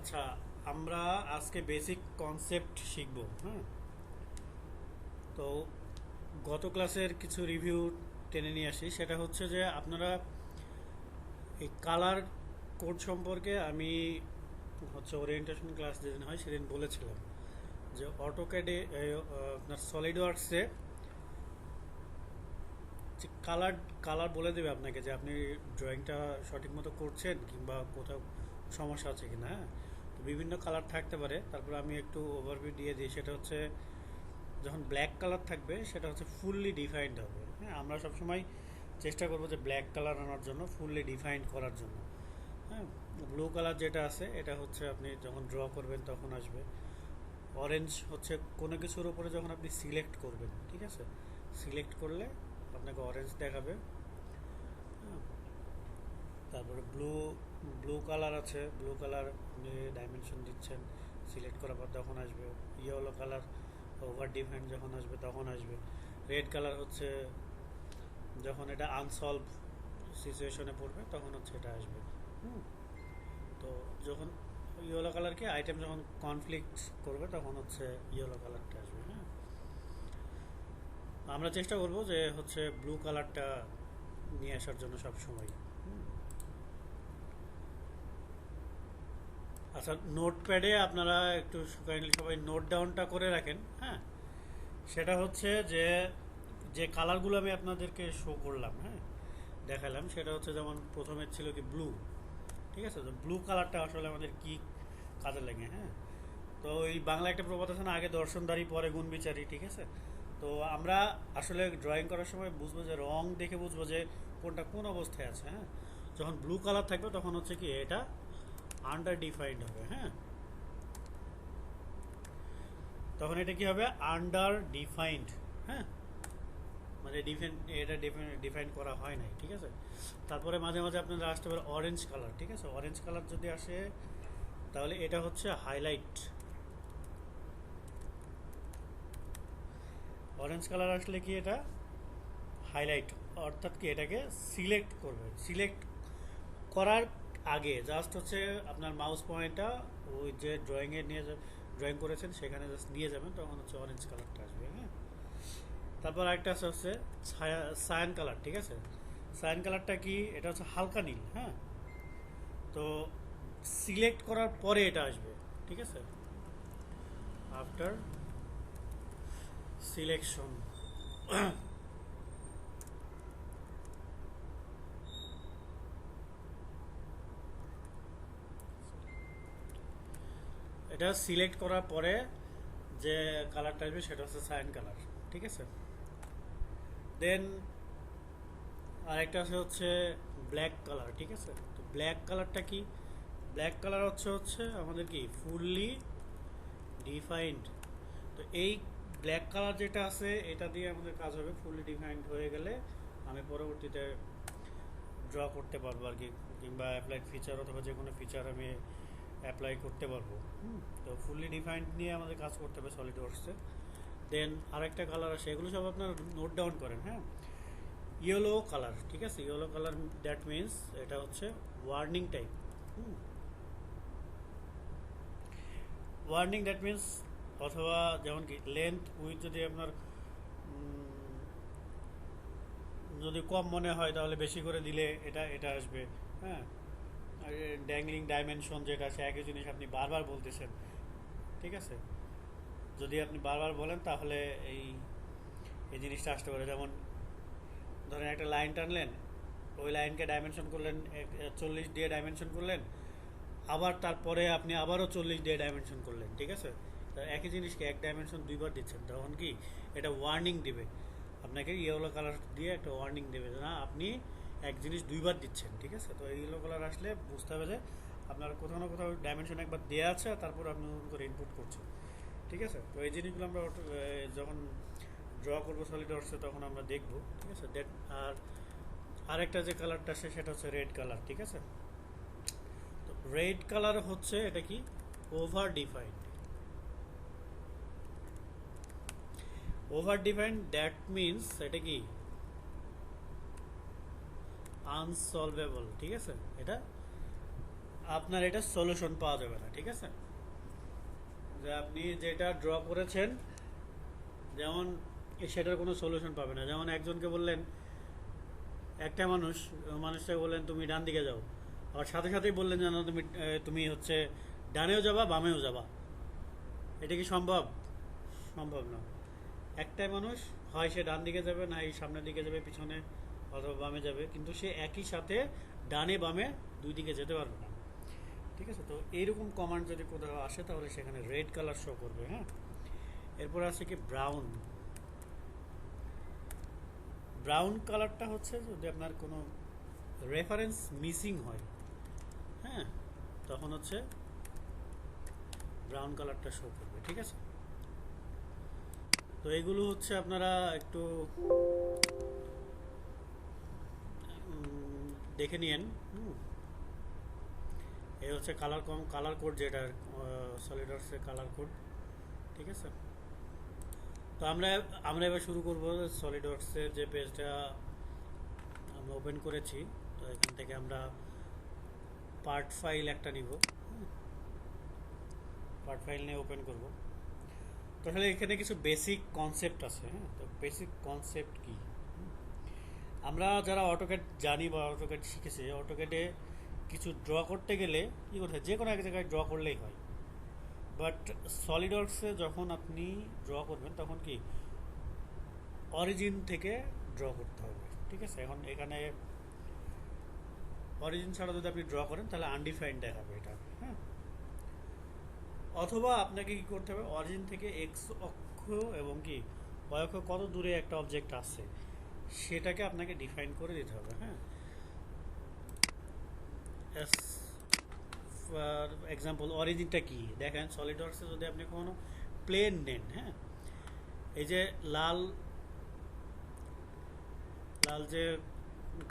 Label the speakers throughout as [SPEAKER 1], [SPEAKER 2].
[SPEAKER 1] আচ্ছা, আমরা আজকে বেসিক কনসেপ্ট শিখব। হ্যাঁ, তো গত ক্লাসের কিছু রিভিউ টেনে নিয়ে আসি। সেটা হচ্ছে যে আপনারা এই কালার কোড সম্পর্কে আমি ওরিয়েন্টেশন ক্লাস যেদিন হয় সেদিন বলেছিলাম যে অটোক্যাডে আপনার সলিড ওয়ার্কসে যে কালার কালার বলে দেবে আপনাকে যে আপনি ড্রয়িংটা সঠিক মতো করছেন কিংবা কোথাও সমস্যা আছে কিনা। হ্যাঁ, তো বিভিন্ন কালার থাকতে পারে। তারপর আমি একটু ওভারভিউ দিয়ে দিই। সেটা হচ্ছে যখন ব্ল্যাক কালার থাকবে সেটা হচ্ছে ফুললি ডিফাইন্ড হবে। হ্যাঁ, আমরা সবসময় চেষ্টা করবো যে ব্ল্যাক কালার আনার জন্য, ফুললি ডিফাইন্ড করার জন্য। হ্যাঁ, ব্লু কালার যেটা আছে এটা হচ্ছে আপনি যখন ড্র করবেন তখন আসবে। অরেঞ্জ হচ্ছে কোনো কিছুর উপরে যখন আপনি সিলেক্ট করবেন, ঠিক আছে, সিলেক্ট করলে আপনাকে অরেঞ্জ দেখাবে। হ্যাঁ, তারপরে ব্লু ব্লু কালার আছে। ব্লু কালার আপনি ডাইমেনশন দিচ্ছেন, সিলেক্ট করার পর তখন আসবে। ইয়েলো কালার ওভার ডিফাইন্ড যখন আসবে তখন আসবে। রেড কালার হচ্ছে যখন এটা আনসলভ সিচুয়েশনে পড়বে তখন হচ্ছে এটা আসবে। হুম, তো যখন ইয়েলো কালারকে আইটেম যখন কনফ্লিক্ট করবে তখন হচ্ছে ইয়েলো কালারটা আসবে। হ্যাঁ, আমরা চেষ্টা করব যে হচ্ছে ব্লু কালারটা নিয়ে আসার জন্য সব সময়। আচ্ছা, নোটপ্যাডে আপনারা একটু কাইন্ডলি সবাই নোট ডাউনটা করে রাখেন। হ্যাঁ, সেটা হচ্ছে যে যে কালারগুলো আমি আপনাদেরকে শো করলাম, হ্যাঁ, দেখালাম, সেটা হচ্ছে যেমন প্রথমে ছিল কি ব্লু। ঠিক আছে, তো ব্লু কালারটা আসলে আমাদের কি কাজে লাগে। হ্যাঁ, তো এই বাংলা একটা প্রবাদ আছে না, আগে দর্শনদারি পরে গুণ বিচারি। ঠিক আছে, তো আমরা আসলে ড্রয়িং করার সময় বুঝবো যে রং দেখে বুঝবো যে কোনটা কোন অবস্থায় আছে। হ্যাঁ, যখন ব্লু কালার থাকবে তখন হচ্ছে কি এটা আন্ডার ডিফাইন্ড হবে। হ্যাঁ, তখন এটা কি হবে, আন্ডার ডিফাইন্ড। হ্যাঁ, মানে এটা ডিফাইন করা হয় নাই। ঠিক আছে, তারপরে মাঝে মাঝে আপনাদের আসতে পারে অরেঞ্জ কালার। ঠিক আছে, অরেঞ্জ কালার যদি আসে তাহলে এটা হচ্ছে হাইলাইট। অরেঞ্জ কালার আসলে কি এটা হাইলাইট, অর্থাৎ কি এটাকে সিলেক্ট করবে। সিলেক্ট করার আগে জাস্ট হচ্ছে আপনার মাউস পয়েন্টটা ওই যে ড্রয়িংয়ে নিয়ে ড্রয়িং করেছেন সেখানে জাস্ট নিয়ে যাবেন, তখন হচ্ছে অরেঞ্জ কালারটা আসবে। হ্যাঁ, তারপর আরেকটা আছে হচ্ছে সায়ান কালার। ঠিক আছে, সায়ান কালারটা কি, এটা হচ্ছে হালকা নীল। হ্যাঁ, তো সিলেক্ট করার পরে এটা আসবে। ঠিক আছে, আফটার সিলেকশন। এটা সিলেক্ট করার পরে যে কালারটা আসবে সেটা হচ্ছে সায়ান কালার। ঠিক আছে, দেন আরেকটা আছে হচ্ছে ব্ল্যাক কালার। ঠিক আছে, তো ব্ল্যাক কালারটা কি, ব্ল্যাক কালার হচ্ছে হচ্ছে আমাদের কি ফুললি ডিফাইন্ড। তো এই ব্ল্যাক কালার যেটা আছে এটা দিয়ে আমাদের কাজ হবে। ফুললি ডিফাইন্ড হয়ে গেলে আমি পরবর্তীতে ড্র করতে পারবো আর কি, কিংবা অ্যাপ্লাইড ফিচার অথবা যে কোনো ফিচার আমি অ্যাপ্লাই করতে পারবো। তো ফুললি ডিফাইন্ড নিয়ে আমাদের কাজ করতে হবে সলিড ওয়ার্কসে। দেন আরেকটা কালার আছে, এগুলো সব আপনার নোট ডাউন করেন। হ্যাঁ, ইয়েলো কালার। ঠিক আছে, ইয়েলো কালার দ্যাট মিনস এটা হচ্ছে warning type. Warning that means, অথবা যেমন কি লেন্থ উইথ যদি আপনার যদি কম মনে হয় তাহলে বেশি করে দিলে এটা এটা আসবে। হ্যাঁ, আর ড্যাংলিং ডাইমেনশন যেটা আছে, একই জিনিস আপনি বারবার বলতেছেন। ঠিক আছে, যদি আপনি বারবার বলেন তাহলে এই এই জিনিসটা আসতে পারে। যেমন ধরেন একটা লাইন টানলেন, ওই লাইনকে ডাইমেনশন করলেন 40 দিয়ে ডাইমেনশন করলেন, আবার তারপরে আপনি আবারও 40 দিয়ে ডাইমেনশন করলেন। ঠিক আছে, তো একই জিনিসকে এক ডাইমেনশন দুইবার দিচ্ছেন, তখন কি এটা ওয়ার্নিং দিবে আপনাকে। ইয়েলো কালার দিয়ে একটা ওয়ার্নিং দেবে না আপনি এক জিনিস দুইবার দিচ্ছেন। ঠিক আছে, তো এই ইয়েলো কালার আসলে বুঝতে হবে যে আপনার কোথাও না কোথাও ডাইমেনশন একবার দেওয়া আছে, তারপর আপনি নতুন করে ইনপুট করছেন। ঠিক আছে, তো এই জিনিসগুলো আমরা যখন ড্র করবো সলিড ওয়ার্কসে তখন আমরা দেখব। ঠিক আছে, দ্যাট আর আরেকটা যে কালারটা আসে সেটা হচ্ছে রেড কালার। ঠিক আছে, তো রেড কালার হচ্ছে এটা কি over defined. Over defined that means এটা কি আনসলভেবল। ঠিক আছে, এটা আপনার এটা সলিউশন পাওয়া যাবে না, ঠিক আছে? যে আপনি যেটা ড্র করেছেন, যেমন সেটার কোনো সলিউশন পাবে না। যেমন একজনকে বললেন, একটা মানুষটাকে বললেন তুমি ডান দিকে যাও, আবার সাথে সাথেই বললেন যেন তুমি হচ্ছে ডানেও যাবা বামেও যাবা। এটা কি সম্ভব? সম্ভব না। একটাই মানুষ, হয় সে ডান দিকে যাবে, না এই সামনের দিকে যাবে, পিছনে অথবা বামে যাবে, কিন্তু সে একই সাথে ডানে বামে দুই দিকে যেতে পারবে না, ঠিক আছে? তো এইরকম কমান্ড যদি কোথাও আসে তাহলে সেখানে রেড কালার শো করবে। হ্যাঁ, এরপর আছে কি ব্রাউন। ব্রাউন কালারটা হচ্ছে যদি আপনার কোনো রেফারেন্স মিসিং হয়, হ্যাঁ, তখন হচ্ছে ব্রাউন কালারটা শো করবে, ঠিক আছে? তো এগুলো হচ্ছে আপনারা একটু দেখে নিয়েন। এই হচ্ছে কালার কোড, যেটা সলিডওয়ার্কসের কালার কোড, ঠিক আছে? তো আমরা আমরা এবার শুরু করব সলিডওয়ার্কসের যে পেজটা আমরা ওপেন করেছি। তো এখান থেকে আমরা পার্ট ফাইল একটা নিব, পার্ট ফাইল নিয়ে ওপেন করব। তো আসলে এখানে কিছু বেসিক কনসেপ্ট আছে। হ্যাঁ, তো বেসিক কনসেপ্ট কি? আমরা যারা অটোক্যাড জানি বা অটোক্যাড শিখেছি, অটোক্যাডে কিছু ড্র করতে গেলে কী করতে হয়, যে কোনো এক জায়গায় ড্র করলেই হয়। বাট সলিডওয়ার্কসে যখন আপনি ড্র করবেন তখন কি অরিজিন থেকে ড্র করতে হবে, ঠিক আছে? এখন এখানে অরিজিন ছাড়া যদি আপনি ড্র করেন তাহলে আনডিফাইন্ড দেখাবে এটা। হ্যাঁ, অথবা আপনাকে কি করতে হবে, অরিজিন থেকে এক্স অক্ষ এবং কি ওয়াই অক্ষ কত দূরে একটা অবজেক্ট আছে সেটাকে আপনাকে ডিফাইন করে দিতে হবে। হ্যাঁ, ফর এক্সাম্পল অরিজিনটা কি দেখেন, সলিডওয়ার্কসে যদি আপনি কোনো প্লেন নেন, হ্যাঁ, এই যে লাল লাল যে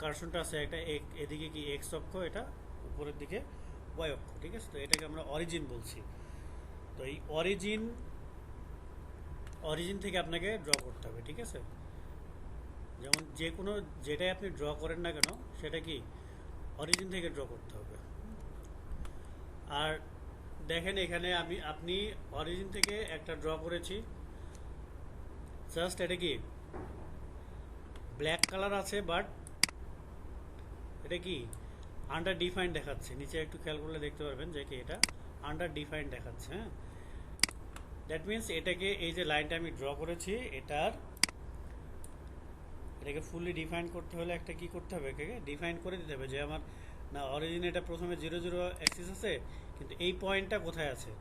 [SPEAKER 1] কার্সনটা আছে, একটা এদিকে কি এক্স অক্ষ, এটা উপরের দিকে ওয়াই অক্ষ, ঠিক আছে? তো এটাকে আমরা অরিজিন বলছি। তো এই অরিজিন থেকে আপনাকে ড্র করতে হবে, ঠিক আছে? যেমন যে কোনো যেটাই আপনি ড্র করেন না কেন সেটা কি অরিজিন থেকে ড্র করতে হবে। আর দেখেন এখানে আপনি অরিজিন থেকে একটা ড্র করেছি, জাস্ট এটা কি ব্ল্যাক কালার আছে, বাট এটা কি আন্ডার ডিফাইন্ড দেখাচ্ছে। নিচে একটু খেয়াল করলে দেখতে পারবেন যে কি এটা আন্ডার ডিফাইন্ড দেখাচ্ছে। হ্যাঁ, দ্যাট মিনস এটাকে, এই যে লাইনটা আমি ড্র করেছি, এটাকে ফুললি ডিফাইন করতে হলে একটা কি করতে হবে, এটাকে ডিফাইন করে দিতে হবে যে আমার না অরিজিন এটা প্রথমে 0 0 অ্যাক্সিস আছে, কিন্তু এই পয়েন্টটা কোথায় আছে।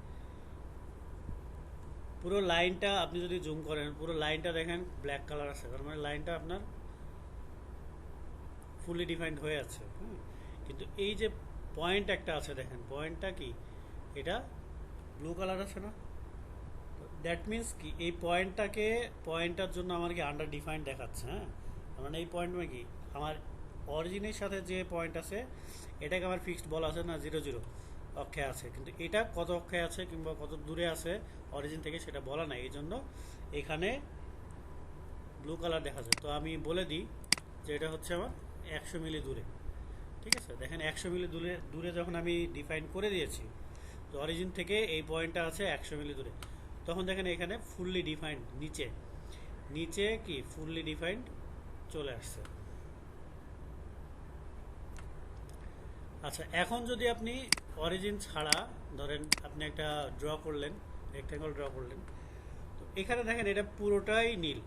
[SPEAKER 1] পুরো লাইনটা আপনি যদি জুম করেন, পুরো লাইনটা দেখেন ব্ল্যাক কালার আছে, তার মানে লাইনটা আপনার ফুললি ডিফাইন্ড হয়ে আছে। কিন্তু এই যে পয়েন্ট একটা আছে, দেখেন পয়েন্টটা কি, এটা ব্লু কালার আছে না? দ্যাট মিনস কি এই পয়েন্টটার জন্য আমার কি আন্ডার ডিফাইন্ড দেখাচ্ছে। হ্যাঁ, মানে এই পয়েন্ট মানে কি আমার অরিজিনের সাথে যে পয়েন্ট আছে এটাকে আমার ফিক্সড বলা আছে না 0 0 অক্ষে আছে, কিন্তু এটা কত অক্ষে আছে কিংবা কত দূরে আছে অরিজিন থেকে সেটা বলা নাই, এই জন্য এখানে ব্লু কালার দেখা যায়। তো আমি বলে দিই যে এটা হচ্ছে আমার 100 মিলি দূরে, ঠিক আছে? দেখেন 100 মিলি দূরে যখন আমি ডিফাইন করে দিয়েছি, তো অরিজিন থেকে এই পয়েন্টটা আছে 100 মিলি দূরে, তখন দেখেন এখানে ফুললি ডিফাইন্ড নিচে কি ফুললি ডিফাইন্ড চলে আসছে। আচ্ছা, এখন যদি আপনি অরিজিন ছাড়া ধরেন আপনি একটা ড্র করলেন, রেক্ট্যাঙ্গল ড্র করলেন, তো এখানে দেখেন এটা পুরোটাই নীল,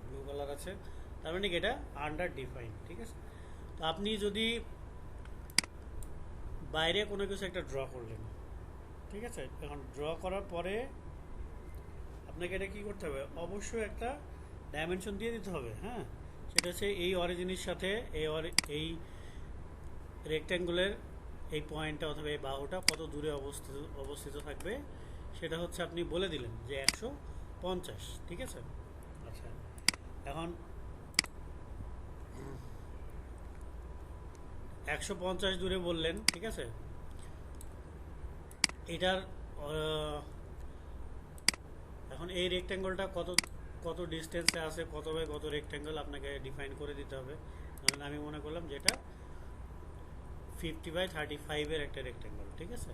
[SPEAKER 1] ব্লু কালার আছে, তার মানে কি এটা আন্ডার ডিফাইন, ঠিক আছে? তো আপনি যদি বাইরে কোনো কিছু একটা ড্র করলেন, ঠিক আছে, এখন ড্র করার পরে আপনাকে এটা কী করতে হবে, অবশ্যই একটা ডাইমেনশন দিয়ে দিতে হবে। হ্যাঁ, সেটা হচ্ছে এই অরিজিনের সাথে এই রেক্ট্যাঙ্গুলের এই পয়েন্টটা অথবা এই বাহুটা কত দূরে অবস্থিত থাকবে, সেটা হচ্ছে আপনি বলে দিলেন যে 150, ঠিক আছে? আচ্ছা, এখন 150 দূরে বললেন, ঠিক আছে? এটার এখন এই রেক্ট্যাঙ্গলটা কত ডিস্টেন্সে আছে, কত বাই কত রেক্ট্যাঙ্গল আপনাকে ডিফাইন করে দিতে হবে। ধরেন আমি মনে করলাম যে এটা 50/35 এর একটা রেক্ট্যাঙ্গল, ঠিক আছে।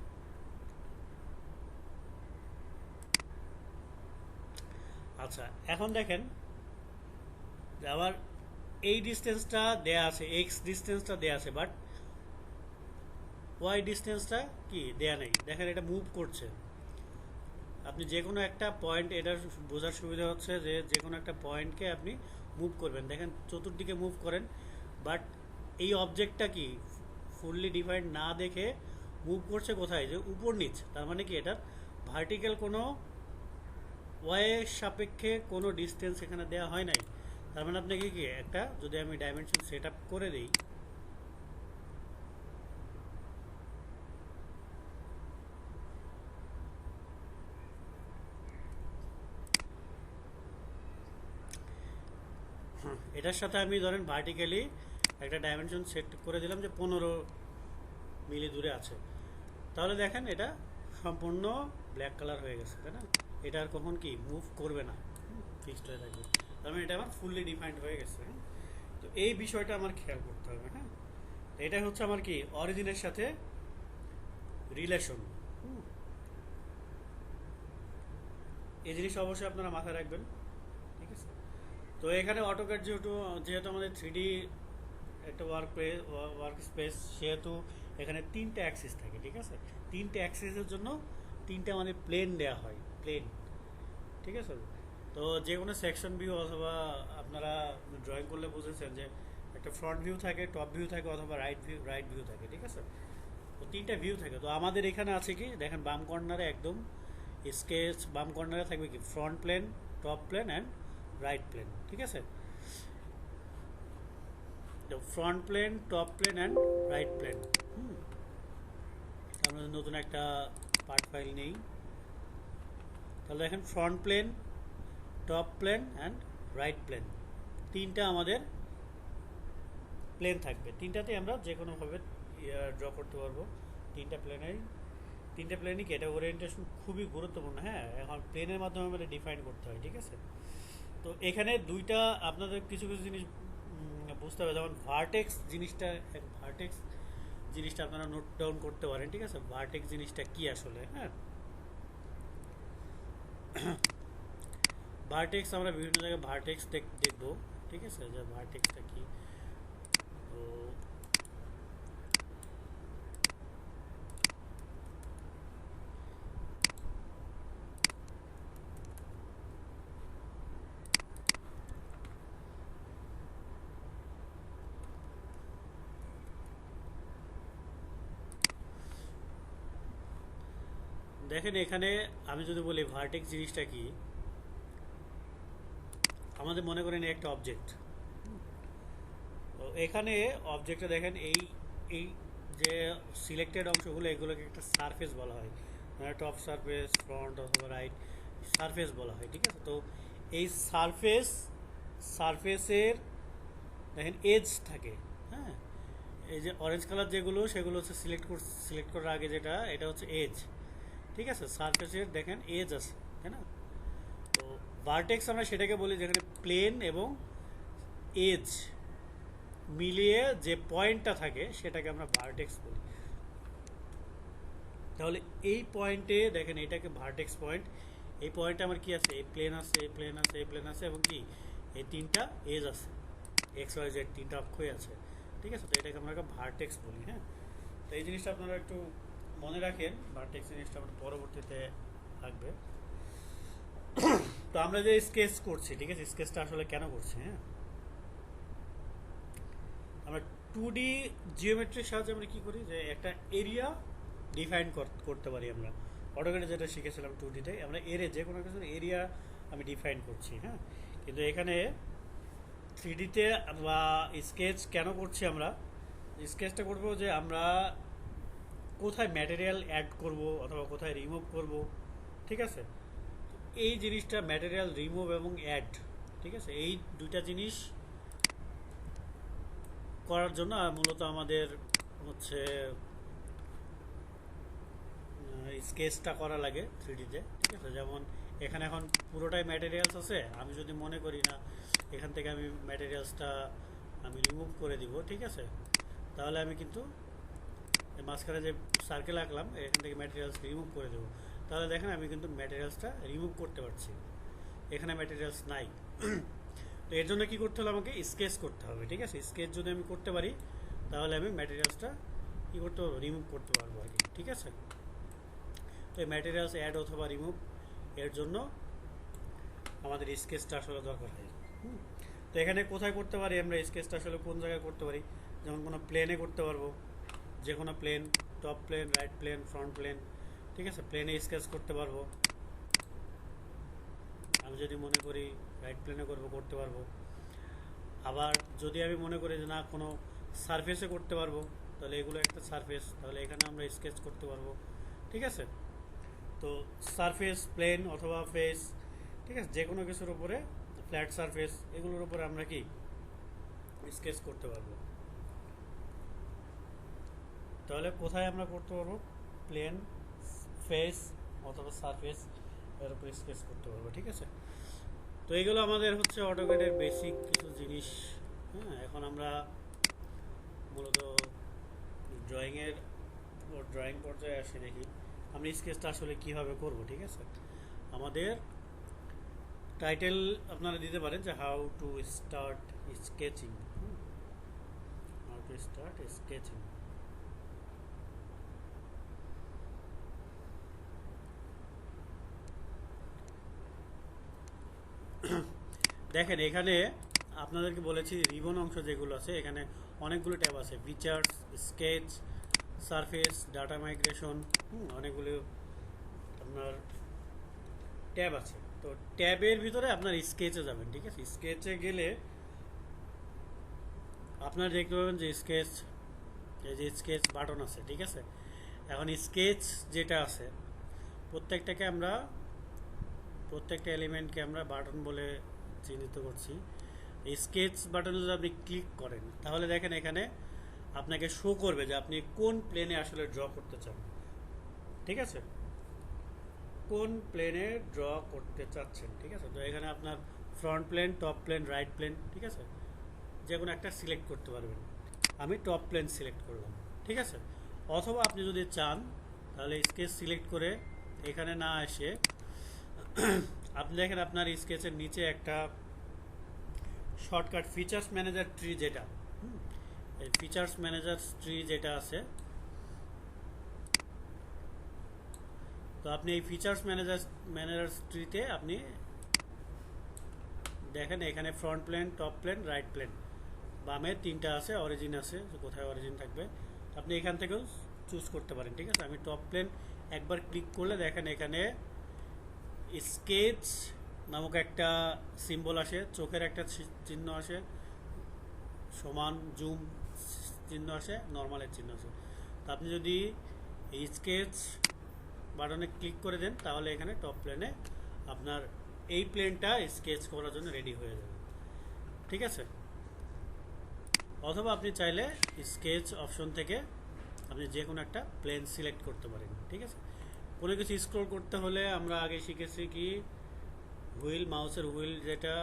[SPEAKER 1] আচ্ছা, এখন দেখেন যে আবার এই ডিস্টেন্সটা দেয়া আছে, এক্স ডিস্টেন্সটা দেয়া আছে, বাট ওয়াই ডিস্টেন্সটা কি দেয়া নেই। দেখেন এটা মুভ করছে। আপনি যে কোনো একটা পয়েন্ট, এটার বোঝার সুবিধা হচ্ছে যে যে কোনো একটা পয়েন্টকে আপনি মুভ করবেন, দেখেন চতুর্দিকে মুভ করেন, বাট এই অবজেক্টটা কি ফুললি ডিফাইন্ড না দেখে মুভ করছে কোথায়, যে উপর নিচ। তার মানে কি এটা ভার্টিক্যাল কোনো ওয়াইয়ের সাপেক্ষে কোনো ডিস্টেন্স এখানে দেওয়া হয় নাই। তার মানে আপনাকে কি একটা, যদি আমি ডাইমেনশন সেট আপ করে দিই, এটার সাথে আমি ধরেন ভার্টিক্যালি একটা ডাইমেনশন সেট করে দিলাম যে 15 মিলি দূরে আছে, তাহলে দেখেন এটা সম্পূর্ণ ব্ল্যাক কালার হয়ে গেছে, তাই না? এটা আর কখন কি মুভ করবে না, ফিক্সড হয়ে থাকবে। তার মানে এটা আমার ফুললি ডিফাইন্ড হয়ে গেছে। তো এই বিষয়টা আমার খেয়াল করতে হবে। হ্যাঁ, এটা হচ্ছে আমার কি অরিজিনের সাথে রিলেশন। এই জিনিস অবশ্যই আপনারা মাথায় রাখবেন, ঠিক আছে। তো এখানে অটোক্যাড যেহেতু যেহেতু আমাদের 3D একটা ওয়ার্ক স্পেস, সেহেতু এখানে 3টে অ্যাক্সিস থাকে, ঠিক আছে। 3টে অ্যাক্সিসের জন্য 3টে আমাদের প্লেন দেওয়া হয়, প্লেন, ঠিক আছে। তো যে কোনো সেকশন ভিউ অথবা আপনারা ড্রয়িং করলে বুঝেছেন যে একটা ফ্রন্ট ভিউ থাকে, টপ ভিউ থাকে, অথবা রাইট ভিউ থাকে, ঠিক আছে। তো 3টা ভিউ থাকে। তো আমাদের এখানে আছে কি, দেখেন বাম কর্নারে একদম স্কেচ, বাম কর্নারে থাকবে কি front plane, top plane and right plane, ঠিক আছে। তো front plane, top plane and right plane. আমরা নতুন একটা পার্ট ফাইল নেই, তাহলে দেখেন front plane, top plane and right plane, 3টা আমাদের প্লেন থাকবে। 3টাতে আমরা যে কোনোভাবে ড্র করতে পারবো। 3টা প্লেনই কি, এটা ওরিয়েন্টেশন খুবই গুরুত্বপূর্ণ। হ্যাঁ, এখন প্লেনের মাধ্যমে আমাদের ডিফাইন করতে হয়, ঠিক আছে। তো এখানে দুইটা আপনাদের কিছু কিছু জিনিস বুঝতে হবে, যেমন ভার্টেক্স জিনিসটা আপনারা নোট ডাউন করতে পারেন, ঠিক আছে। ভার্টেক্স জিনিসটা কি আসলে, হ্যাঁ, ভার্টেক্স আমরা বিভিন্ন জায়গায় ভার্টেক্স দেখবো, ঠিক আছে, যে ভার্টেক্সটা কি। তো দেখেন এখানে আমি যদি বলি ভার্টেক্স জিনিসটা কি, আমাদের মনে করেন একটা অবজেক্ট। তো এখানে অবজেক্টে দেখেন এই এই যে সিলেক্টেড অংশগুলো, এগুলোকে একটা সারফেস বলা হয়, মানে টপ সারফেস, ফ্রন্ট অথবা রাইট সারফেস বলা হয়, ঠিক আছে। তো এই সারফেসের দেখেন এজ থাকে। হ্যাঁ, এই যে অরেঞ্জ কালার যেগুলো, সেগুলো হচ্ছে সিলেক্ট করার আগে যেটা, এটা হচ্ছে এজ, ঠিক আছে। সারফেসের দেখেন এজ আছে, তাই না? তো ভার্টেক্স আমরা সেটাকে বলি যেখানে প্লেন এবং এজ মিলিয়ে যে পয়েন্টটা থাকে, সেটাকে আমরা ভার্টেক্স বলি। তাহলে এই পয়েন্টে দেখেন, এটাকে ভার্টেক্স পয়েন্ট। এই পয়েন্টে আমার কি আছে, এই প্লেন আছে, এই প্লেন আছে, এই প্লেন আছে, এবং কি এই 3টা এজ আছে, এক্স ওয়াই জেড 3টা অক্ষই আছে, ঠিক আছে। তো এটাকে আমরা ভার্টেক্স বলি। হ্যাঁ, তো এই জিনিসটা আপনারা একটু মনে রাখেন, ভার্টেক্স জিনিসটা আমরা পরবর্তীতে থাকবে। তো আমরা যে স্কেচ করছি, ঠিক আছে, স্কেচটা আসলে কেন করছি? হ্যাঁ, আমরা 2D জিওমেট্রির সাহায্যে আমরা কী করি, যে একটা এরিয়া ডিফাইন করতে পারি। আমরা অটোক্যাডে যেটা শিখেছিলাম 2Dতে, আমরা যে কোনো কিছুর এরিয়া আমি ডিফাইন করছি। হ্যাঁ, কিন্তু এখানে 3Dতে বা স্কেচ কেন করছি, আমরা স্কেচটা করবো যে আমরা কোথায় ম্যাটেরিয়াল অ্যাড করব অথবা কোথায় রিমুভ করব, ঠিক আছে। এই জিনিসটা ম্যাটেরিয়াল রিমুভ এবং অ্যাড, ঠিক আছে, এই দুইটা জিনিস করার জন্য মূলত আমাদের হচ্ছে স্কেচটা করা লাগে 3Dতে, ঠিক আছে। যেমন এখানে এখন পুরোটাই ম্যাটেরিয়ালস আছে, আমি যদি মনে করি না এখান থেকে আমি ম্যাটেরিয়ালসটা আমি রিমুভ করে দিব, ঠিক আছে, তাহলে আমি কিন্তু মাঝখানে যে সার্কেল আঁকলাম এখান থেকে ম্যাটেরিয়ালস রিমুভ করে দেবো, তাহলে দেখেন আমি কিন্তু ম্যাটেরিয়ালসটা রিমুভ করতে পারছি, এখানে ম্যাটেরিয়ালস নাই। তো এর জন্য কী করতে হলে আমাকে স্কেচ করতে হবে, ঠিক আছে। স্কেচ যদি আমি করতে পারি তাহলে আমি ম্যাটেরিয়ালসটা কী করতে পারবো, রিমুভ করতে পারবো আর কি, ঠিক আছে। তো এই ম্যাটেরিয়ালস অ্যাড অথবা রিমুভ এর জন্য আমাদের স্কেচটা আসলে দরকার হয়। তো এখানে কোথায় করতে পারি আমরা স্কেচটা, আসলে কোন জায়গায় করতে পারি, যেমন কোনো প্লেনে করতে পারবো, যে কোনো plane, top plane, right plane, front plane, ঠিক আছে। প্লেনে স্কেচ করতে পারবো, আমি যদি মনে করি রাইট প্লেনে করতে পারবো। আবার যদি আমি মনে করি যে না কোনো সারফেসে করতে পারবো, তাহলে এগুলো একটা সারফেস, তাহলে এখানে আমরা স্কেচ করতে পারবো, ঠিক আছে। তো সারফেস, প্লেন অথবা ফেস, ঠিক আছে, যে কোনো কিছুর উপরে, ফ্ল্যাট সারফেস, এগুলোর উপরে আমরা কি স্কেচ করতে পারবো। তাহলে কোথায় আমরা করতে পারবো, প্লেন, ফেস অথবা সারফেস, এর উপর স্কেচ করতে পারবো, ঠিক আছে। তো এইগুলো আমাদের হচ্ছে অটোক্যাডের বেসিক কিছু জিনিস। হ্যাঁ, এখন আমরা মূলত ড্রয়িংয়ের ড্রয়িং পর্যায়ে আসি, দেখি আমরা স্কেচটা আসলে কীভাবে করব, ঠিক আছে। আমাদের টাইটেল আপনারা দিতে পারেন যে how to start sketching, how to start sketching. দেখেন এখানে আপনাদেরকে বলেছি রিবন অংশ যেগুলো আছে, এখানে অনেকগুলো ট্যাব আছে, features, sketch, surface, data migration, অনেকগুলো আপনার ট্যাব আছে। তো ট্যাবের ভিতরে আপনার স্কেচে যাবেন, ঠিক আছে। স্কেচে গেলে আপনারা দেখতে পাবেন যে স্কেচ, এই যে স্কেচ বাটন আছে, ঠিক আছে। এখন স্কেচ যেটা আছে প্রত্যেকটাকে আমরা, প্রত্যেকটা এলিমেন্টকে আমরা বাটন বলে চিহ্নিত করছি। এই স্কেচ বাটনে যদি আপনি ক্লিক করেন তাহলে দেখেন এখানে আপনাকে শো করবে যে আপনি কোন প্লেনে আসলে ড্র করতে চান, ঠিক আছে, কোন প্লেনে ড্র করতে চাচ্ছেন, ঠিক আছে। তো এখানে আপনার front plane, top plane, right plane, ঠিক আছে, যে কোনো একটা সিলেক্ট করতে পারবেন। আমি টপ প্লেন সিলেক্ট করলাম, ঠিক আছে। অথবা আপনি যদি চান তাহলে স্কেচ সিলেক্ট করে এখানে না এসে আপনি দেখেন আপনার স্কেচের নিচে একটা শর্টকাট ফিচার্স ম্যানেজার ট্রি, যেটা এই ফিচার্স ম্যানেজার ট্রি যেটা আছে, তো আপনি এই ফিচার্স ম্যানেজার ট্রিতে আপনি দেখেন এখানে front plane, top plane, right plane, বামে তিনটা আছে, অরিজিন আছে, কোথায় অরিজিন থাকবে আপনি এখান থেকেও চুজ করতে পারেন, ঠিক আছে। আমি টপ প্লেন একবার ক্লিক করলে দেখেন এখানে স্কেচ নামক একটা সিম্বল আসে, চোখের একটা চিহ্ন আসে, সমান জুম চিহ্ন আসে, নর্মালের চিহ্ন আসে। তো আপনি যদি এই স্কেচ বাটনে ক্লিক করে দেন তাহলে এখানে টপ প্লেনে আপনার এই প্লেনটা স্কেচ করার জন্য রেডি হয়ে যাবে, ঠিক আছে। অথবা আপনি চাইলে স্কেচ অপশন থেকে আপনি যে কোনো একটা প্লেন সিলেক্ট করতে পারেন, ঠিক আছে। কোনো কিছু স্ক্রল করতে হলে আমরা আগে শিখেছি কি হুইল, মাউসের হুইল, যেটা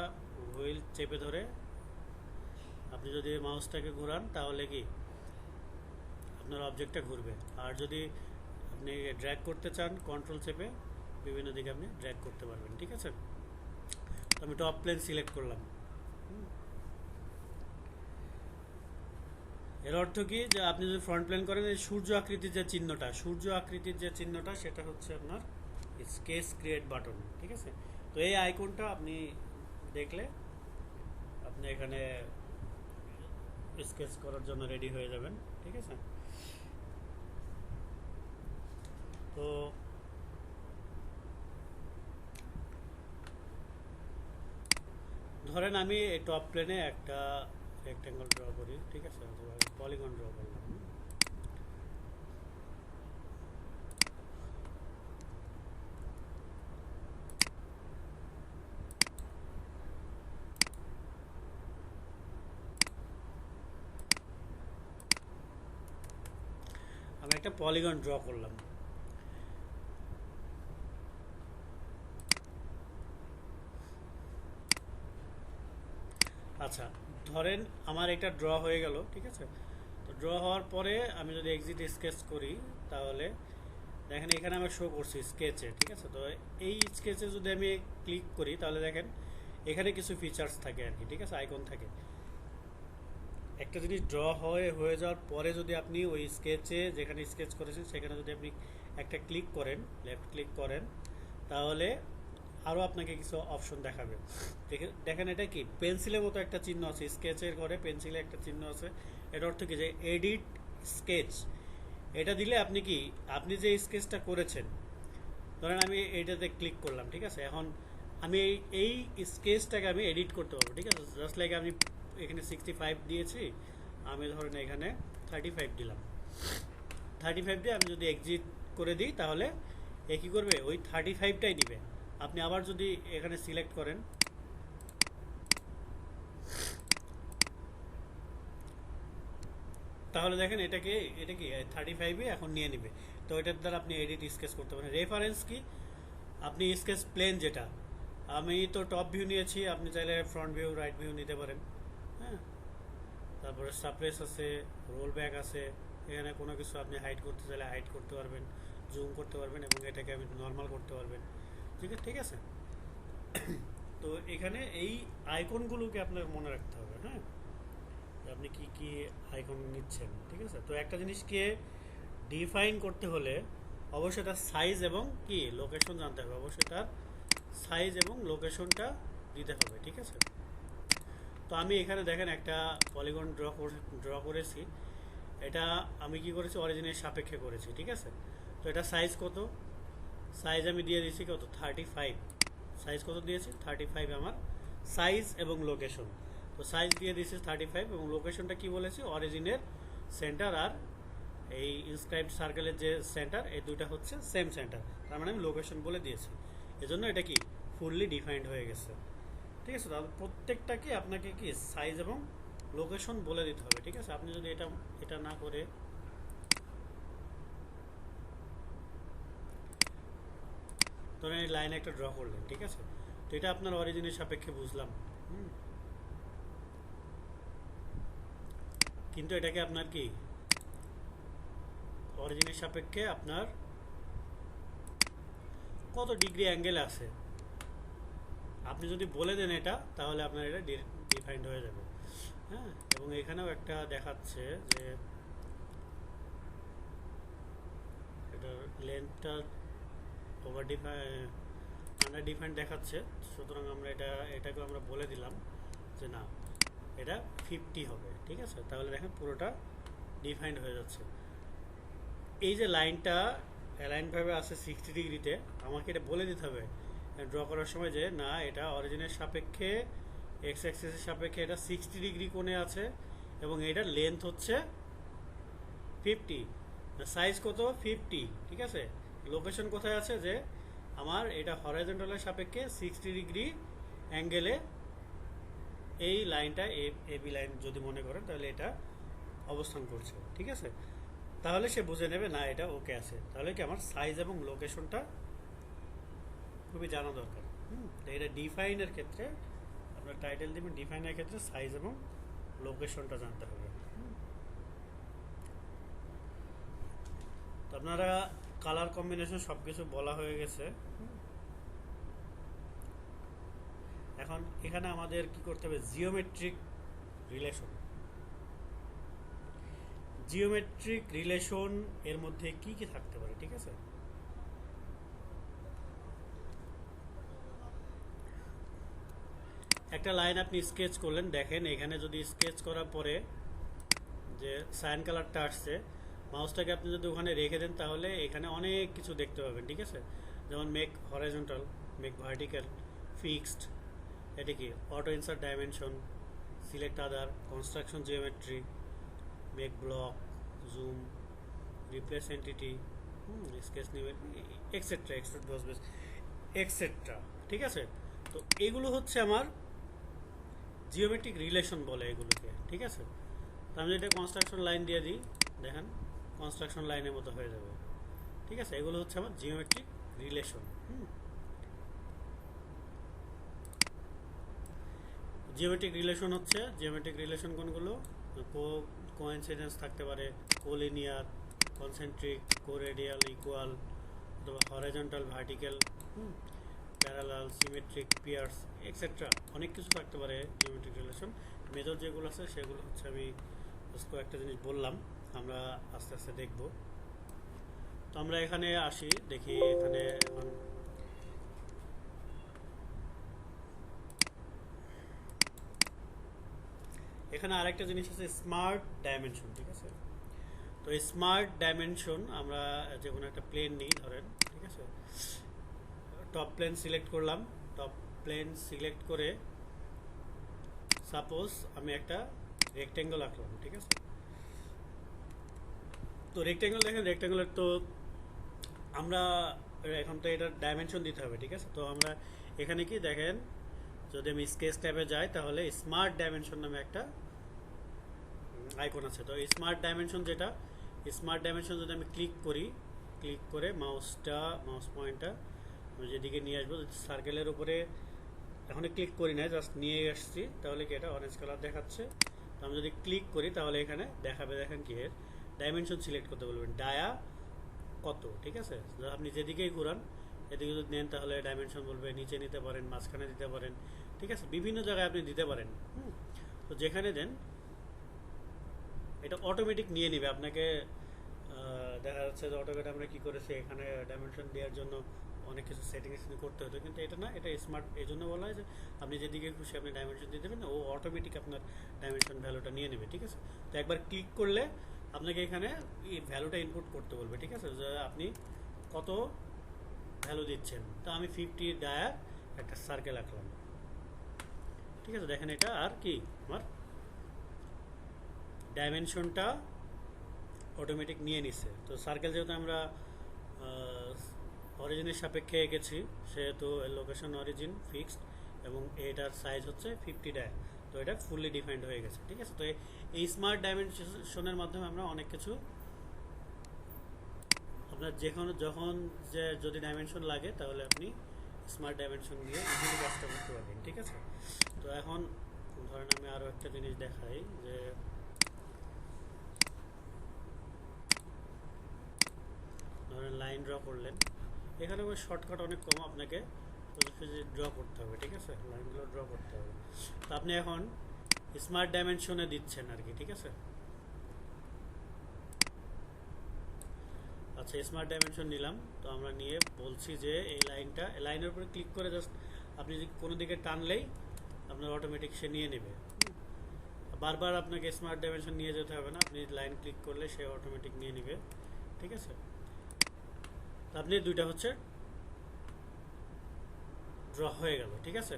[SPEAKER 1] হুইল চেপে ধরে আপনি যদি মাউসটাকে ঘোরান তাহলে কি আপনার অবজেক্টটা ঘুরবে, আর যদি আপনি ড্র্যাগ করতে চান কন্ট্রোল চেপে বিভিন্ন দিকে আপনি ড্র্যাগ করতে পারবেন, ঠিক আছে। তো আমি টপ প্লেন সিলেক্ট করলাম। এর অর্থ কি যে আপনি যদি ফ্রন্ট প্লেন করেন এই সূর্য আকৃতির যে চিহ্নটা সেটা হচ্ছে আপনার স্কেচ ক্রিয়েট বাটন, ঠিক আছে। তো এই আইকনটা আপনি দেখলে আপনি এখানে স্কেচ করার জন্য রেডি হয়ে যাবেন, ঠিক আছে। তো ধরেন আমি এই টপ প্লেনে একটা রেক্ট্যাঙ্গেল ড্র করি, ঠিক আছে, অথবা পলিগন ড্র করলাম। আমি একটা পলিগন ড্র করলাম। আচ্ছা, ধরেন আমার এটা ড্র হয়ে গেল, ঠিক আছে। তো ড্র হওয়ার পরে আমি যদি এক্সিট স্কেচ করি তাহলে দেখেন এখানে আমার শো করছি স্কেচে, ঠিক আছে। তো এই স্কেচে যদি আমি ক্লিক করি তাহলে দেখেন এখানে কিছু ফিচার্স থাকে আর কি, ঠিক আছে, আইকন থাকে। একটা জিনিস ড্র হয়ে যাওয়ার পরে যদি আপনি ওই স্কেচে যেখানে স্কেচ করেছেন সেখানে যদি আপনি একটা ক্লিক করেন, লেফট ক্লিক করেন, তাহলে আরও আপনাকে কিছু অপশন দেখাবে। দেখেন এটা কি পেন্সিলের মতো একটা চিহ্ন আছে, স্কেচের ঘরে পেন্সিলে একটা চিহ্ন আছে। এর অর্থ কি যে এডিট স্কেচ, এটা দিলে আপনি কি আপনি যে স্কেচটা করেছেন, ধরেন আমি এইটাতে ক্লিক করলাম, ঠিক আছে, এখন আমি এই স্কেচটাকে আমি এডিট করতে পারবো, ঠিক আছে। জাস্ট লাইক আমি এখানে 65 দিয়েছি, আমি ধরেন এখানে 35 দিলাম। 35 দিয়ে আমি যদি এক্সিট করে দিই তাহলে এ কী করবে, ওই 35টাই নিবে। আপনি আবার যদি এখানে সিলেক্ট করেন, তাহলে দেখেন এটা কি 35-এ এখন নিয়ে নিবে। তো এটার দ্বারা আপনি এডিট স্কেচ করতে পারেন। রেফারেন্স কি, আপনি স্কেচ প্লেন যেটা, আমি তো টপ ভিউ নিয়েছি, আপনি চাইলে ফ্রন্ট ভিউ রাইট ভিউ নিতে পারেন। হ্যাঁ, তারপরে সাপ্রেস আছে, রোল ব্যাক আছে, এখানে কোনো কিছু আপনি হাইড করতে চাইলে হাইড করতে পারবেন, জুম করতে পারবেন এবং এটাকে আপনি নর্মাল করতে পারবেন, ঠিক আছে। তো এখানে এই আইকনগুলোকে আপনার মনে রাখতে হবে, হ্যাঁ, আপনি কি কি আইকন নিচ্ছেন, ঠিক আছে। তো একটা জিনিসকে ডিফাইন করতে হলে অবশ্যই তার সাইজ এবং কি লোকেশন জানতে হবে, অবশ্যই তার সাইজ এবং লোকেশনটা দিতে হবে, ঠিক আছে। তো আমি এখানে দেখেন একটা পলিগন ড্র করেছি। এটা আমি কি করেছি, অরিজিনের সাপেক্ষে করেছি, ঠিক আছে। তো এটা সাইজ কত, সাইজ আমি দিয়ে দিয়েছি কত 35, সাইজ কত দিয়েছি 35 আমার সাইজ এবং লোকেশন। তো সাইজ দিয়ে দিয়েছি 35 এবং লোকেশনটা কি বলেছি, অরিজিনের সেন্টার আর এই ইনস্ক্রাইবড সার্কেলের যে সেন্টার, এই দুইটা হচ্ছে সেম সেন্টার, তার মানে আমি লোকেশন বলে দিয়েছি। এজন্য এটা কি ফুললি ডিফাইন্ড হয়ে গেছে, ঠিক আছে। তাহলে প্রত্যেকটাকে আপনাকে কি সাইজ এবং লোকেশন বলে দিতে হবে, ঠিক আছে। আপনি যদি এটা এটা না করে ধরেন এই লাইনে একটা ড্র করলেন, ঠিক আছে, তো এটা আপনার অরিজিনের সাপেক্ষে বুঝলাম, কিন্তু এটাকে আপনার কি অরিজিনের সাপেক্ষে আপনার কত ডিগ্রি অ্যাঙ্গেল আছে আপনি যদি বলে দেন এটা, তাহলে আপনার এটা ডিফাইন্ড হয়ে যাবে। হ্যাঁ, এবং এখানেও একটা দেখাচ্ছে যে এটার লেন্থটা ওভার আন্ডার ডিফাইন্ড দেখাচ্ছে, সুতরাং আমরা এটাকে আমরা বলে দিলাম যে না, এটা 50 হবে, ঠিক আছে। তাহলে দেখেন পুরোটা ডিফাইন্ড হয়ে যাচ্ছে। এই যে লাইনটা অ্যালাইনভাবে আছে 60 ডিগ্রিতে, আমাকে এটা বলে দিতে হবে ড্র করার সময় যে না, এটা অরিজিনের সাপেক্ষে এক্স অ্যাক্সিসের সাপেক্ষে এটা 60 ডিগ্রি কোণে আছে এবং এটার লেন্থ হচ্ছে 50, সাইজ কত 50, ঠিক আছে। লোকেশন কোথায় আছে, যে আমার এটা হরাইজন্টালের সাপেক্ষে 60 ডিগ্রি অ্যাঙ্গেলে এই লাইনটা এবি লাইন যদি মনে করেন তাহলে এটা অবস্থান করছে, ঠিক আছে। তাহলে সে বুঝে নেবে না এটা ওকে আছে। তাহলে কি আমার সাইজ এবং লোকেশনটা খুবই জানা দরকার। তো এটা ডিফাইনের ক্ষেত্রে আপনার টাইটেল দেবেন, ডিফাইনের ক্ষেত্রে সাইজ এবং লোকেশনটা জানতে হবে। তো আপনারা কালার কম্বিনেশন সব কিছু বলা হয়ে গেছে। এখন এখানে আমাদের কি করতে হবে, জিওমেট্রিক রিলেশন। জিওমেট্রিক রিলেশন এর মধ্যে কি কি থাকতে পারে, ঠিক আছে। একটা লাইন আপনি স্কেচ করলেন, দেখেন এখানে যদি স্কেচ করার পরে যে সায়ান কালারটা আসছে, মাউসটাকে আপনি যদি ওখানে রেখে দেন তাহলে এখানে অনেক কিছু দেখতে পাবেন, ঠিক আছে। যেমন make horizontal, make vertical, fixed, এটা কি auto insert dimension, select other, construction geometry, make block, zoom, replace entity, sketch new, etcetera, extrude boss base, etcetera, ঠিক আছে। তো এগুলো হচ্ছে আমার জিওমেট্রিক রিলেশন বলে এগুলোকে, ঠিক আছে। তো আমি এটা কনস্ট্রাকশন লাইন দিয়ে দিই, দেখেন কনস্ট্রাকশন লাইনের মতো হয়ে যাবে, ঠিক আছে। এগুলো হচ্ছে আমার জিওমেট্রিক রিলেশন। জিওমেট্রিক রিলেশন কোনগুলো, কোইন্সিডেন্স থাকতে পারে, কোলিনিয়ার, কনসেন্ট্রিক, কোরেডিয়াল, ইকুয়াল, অথবা horizontal, vertical, parallel, symmetric, pierce, etcetera অনেক কিছু থাকতে পারে জিওমেট্রিক রিলেশন। মেজর যেগুলো আছে সেগুলো হচ্ছে আমি কয়েকটা জিনিস বললাম, আমরা আস্তে আস্তে দেখব। তো আমরা এখানে আসি, দেখি এখানে এখন এখানে আরেকটা জিনিস আছে স্মার্ট ডাইমেনশন, ঠিক আছে। তো স্মার্ট ডাইমেনশন আমরা যে কোনো একটা প্লেন নিই ধরেন, ঠিক আছে। টপ প্লেন সিলেক্ট করলাম, টপ প্লেন সিলেক্ট করে সাপোজ আমি একটা রেক্টেঙ্গল আঁকলাম, ঠিক আছে। তো রেক্টেঙ্গল দেখেন, রেক্টেঙ্গলের তো আমরা এখন তো এটার ডাইমেনশন দিতে হবে, ঠিক আছে। তো আমরা এখানে কি দেখেন, যদি আমি স্কেচ ট্যাবে যাই তাহলে স্মার্ট ডাইমেনশন নামে একটা আইকন আছে। তো স্মার্ট ডাইমেনশন যেটা, স্মার্ট ডাইমেনশন যদি আমি ক্লিক করি, ক্লিক করে মাউস পয়েন্টটা আমি যেদিকে নিয়ে আসবো, সার্কেলের উপরে এখন ক্লিক করি না, জাস্ট নিয়ে আসছি, তাহলে কি এটা অরেঞ্জ কালার দেখাচ্ছে। তো আমি যদি ক্লিক করি তাহলে এখানে দেখাবে, দেখেন কি এর ডাইমেনশন সিলেক্ট করতে বলবেন, ডায়া কত, ঠিক আছে। আপনি যেদিকেই ঘুরান, এদিকে যদি নেন তাহলে ডাইমেনশন বলবে, নিচে নিতে পারেন, মাঝখানে দিতে পারেন, ঠিক আছে, বিভিন্ন জায়গায় আপনি দিতে পারেন। তো যেখানে দেন এটা অটোমেটিক নিয়ে নেবে আপনাকে। দেখা যাচ্ছে যে অটোমেটিক আমরা কী করেছি, এখানে ডাইমেনশন দেওয়ার জন্য অনেক কিছু সেটিংস করতে হতো, কিন্তু এটা না, এটা স্মার্ট এই জন্য বলা হয় যে আপনি যেদিকে খুশি আপনি ডাইমেনশন দিয়ে দেবেন, ও অটোমেটিক আপনার ডাইমেনশন ভ্যালুটা নিয়ে নেবে, ঠিক আছে। তো একবার ক্লিক করলে আপনাকে এখানে এই ভ্যালুটা ইনপুট করতে বলবে, ঠিক আছে, যে আপনি কত ভ্যালু দিচ্ছেন। তো আমি 50 ডায়ার একটা সার্কেল আঁকলাম, ঠিক আছে। দেখেন এটা আর কি আমার ডাইমেনশনটা অটোমেটিক নিয়ে নিছে। তো সার্কেল যেহেতু আমরা অরিজিনের সাপেক্ষে এঁকেছি, সেহেতু লোকেশন অরিজিন ফিক্সড এবং এটার সাইজ হচ্ছে 50 ডায়া। তো এটা ফুললি ডিফাইন্ড হয়ে গেছে, ঠিক আছে। তো এই স্মার্ট ডাইমেনশনের মাধ্যমে আমরা অনেক কিছু, আপনার যখন যে যদি ডাইমেনশন লাগে তাহলে আপনি স্মার্ট ডাইমেনশন দিয়ে ইজিলি কাজটা করতে পারবেন, ঠিক আছে। তো এখন ধরেন আমি আরও একটা জিনিস দেখাই, যে ধরেন লাইন ড্র করলেন, এখানে ওই শর্টকাট অনেক কম, আপনাকে ড্র করতে হবে, ঠিক আছে, লাইনগুলো ড্র করতে হবে। তো আপনি এখন স্মার্ট ডাইমেনশনে দিচ্ছেন আর কি, ঠিক আছে। আচ্ছা, স্মার্ট ডাইমেনশন নিলাম, তো আমরা নিয়ে বলছি যে এই লাইনের উপরে ক্লিক করে জাস্ট আপনি যদি কোনো দিকে টানলেই আপনার অটোমেটিক সে নিয়ে নেবে। বারবার আপনাকে স্মার্ট ডাইমেনশন নিয়ে যেতে হবে না, আপনি লাইন ক্লিক করলে সে অটোমেটিক নিয়ে নেবে, ঠিক আছে। তো আপনি দুইটা হচ্ছে ড্র হয়ে গেল, ঠিক আছে,